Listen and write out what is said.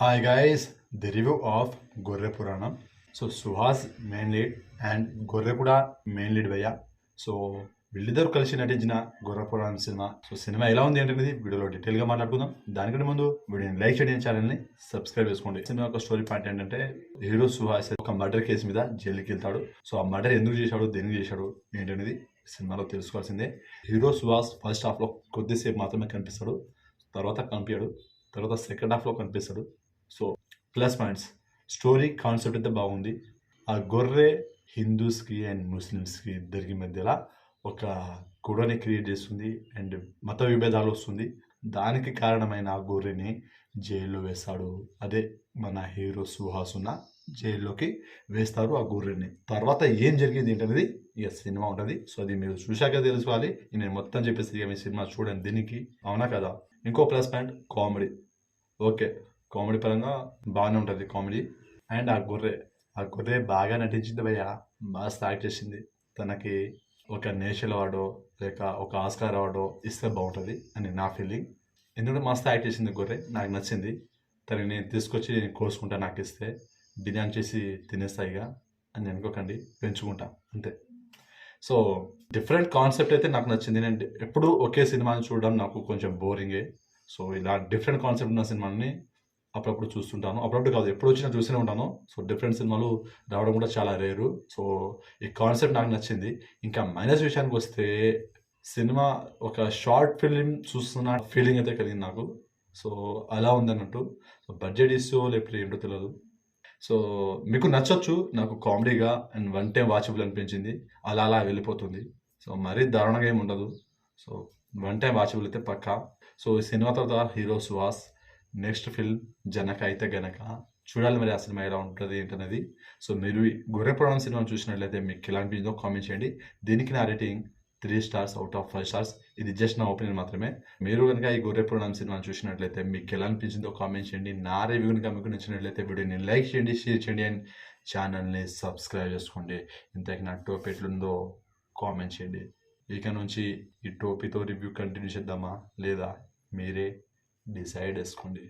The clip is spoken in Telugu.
Hi guys, the review of Gorre Puranam. So Suhas main lead and Gorre Kuda main lead భయ్యా. సో వీళ్ళిద్దరు కలిసి నటించిన గొర్రె పురాణం సినిమా. సో సినిమా ఎలా ఉంది అంటే వీడియోలో డీటెయిల్గా మాట్లాడుకుందాం. దానికంటే ముందు వీడియోని లైక్ చేయడం, ఛానల్ని సబ్స్క్రైబ్ చేసుకోండి. సినిమా యొక్క స్టోరీ పాయింట్ ఏంటంటే హీరో సుహాస్ ఒక మర్డర్ కేసు మీద జైలుకి వెళ్తాడు. సో ఆ మర్డర్ ఎందుకు చేశాడు, దేనికి చేశాడు ఏంటనేది సినిమాలో తెలుసుకోవాల్సిందే. హీరో సుహాస్ ఫస్ట్ హాఫ్లో కొద్దిసేపు మాత్రమే కనిపిస్తాడు, తర్వాత కనిపించాడు, తర్వాత సెకండ్ హాఫ్లో కనిపిస్తాడు. So plus points, story concept అయితే బాగుంది. ఆ గొర్రె హిందూస్కి అండ్ ముస్లిమ్స్కి ఇద్దరికి మధ్యలో ఒక గొడవని క్రియేట్ చేస్తుంది అండ్ మత విభేదాలు వస్తుంది. దానికి కారణమైన ఆ గొర్రెని జైల్లో వేస్తాడు. అదే మన హీరో సుహాస్ ఉన్న జైల్లోకి వేస్తారు ఆ గొర్రెని. తర్వాత ఏం జరిగింది ఏంటనేది ఇక సినిమా ఉంటుంది. సో అది మీరు చూశాక తెలుసుకోవాలి. నేను మొత్తం చెప్పేసి ఇక మీ సినిమా చూడండి దీనికి, అవునా కదా. ఇంకో plus point comedy. Okay, comedy పరంగా బాగానే ఉంటుంది కామెడీ. అండ్ ఆ గొర్రె బాగా నటించింది భయ్య, బాగా యాక్ట్ చేసింది. తనకి ఒక నేషనల్ అవార్డో లేక ఒక ఆస్కార్ అవార్డో ఇస్తే బాగుంటుంది అని నా ఫీలింగ్. ఎందుకంటే మస్తు యాక్ట్ చేసింది గొర్రె, నాకు నచ్చింది. తనని నేను తీసుకొచ్చి నేను కోసుకుంటా, నాకు ఇస్తే బిర్యానీ చేసి తినేస్తాయిగా అని అనుకోకండి, పెంచుకుంటా అంతే. సో డిఫరెంట్ కాన్సెప్ట్ అయితే నాకు నచ్చింది. నేను ఎప్పుడు ఒకే సినిమాని చూడడం నాకు కొంచెం బోరింగే. సో ఇలా డిఫరెంట్ కాన్సెప్ట్ ఉన్న సినిమాని అప్పుడప్పుడు చూస్తుంటాను. అప్పుడప్పుడు కాదు, ఎప్పుడు వచ్చినా చూస్తూనే ఉంటాను. సో డిఫరెంట్ సినిమాలు రావడం కూడా చాలా రేరు. సో ఈ కాన్సెప్ట్ నాకు నచ్చింది. ఇంకా మైనస్ విషయానికి వస్తే, సినిమా ఒక షార్ట్ ఫిలిం చూస్తున్న ఫీలింగ్ అయితే కలిగింది నాకు. సో అలా ఉందన్నట్టు. సో బడ్జెట్ ఇష్యూ లేకపోతే ఏంటో తెలియదు. సో మీకు నచ్చొచ్చు, నాకు కామెడీగా అండ్ వన్ టైం వాచబుల్ అనిపించింది. అలా అలా వెళ్ళిపోతుంది. సో మరీ దారుణంగా ఏమి ఉండదు. సో వన్ టైం వాచబుల్ అయితే పక్కా. సో ఈ సినిమా తర్వాత hero Suhas next film Janaka అయితే గనక చూడాలి మరి ఆ సినిమా ఎలా ఉంటుంది ఏంటనేది. సో మీరు ఈ గొర్రె పురాణం సినిమా చూసినట్లయితే మీకు ఎలా అనిపించిందో కామెంట్ చేయండి. దీనికి నా rating 3 stars out of 5 stars. ఇది జస్ట్ నా ఒపీనియన్ మాత్రమే. మీరు కనుక ఈ గొర్రె పురాణం సినిమా చూసినట్లయితే మీకు ఎలా అనిపించిందో కామెంట్ చేయండి. నా రివ్యూ కనుక మీకు నచ్చినట్లయితే వీడియోని లైక్ చేయండి, షేర్ చేయండి అండ్ ఛానల్ని సబ్స్క్రైబ్ చేసుకోండి. ఇంతకీ నా టోపీ ఎట్లుందో కామెంట్ చేయండి. ఇక నుంచి ఈ టోపీతో రివ్యూ కంటిన్యూ చేద్దామా లేదా మీరే డిసైడ్ చేసుకోండి.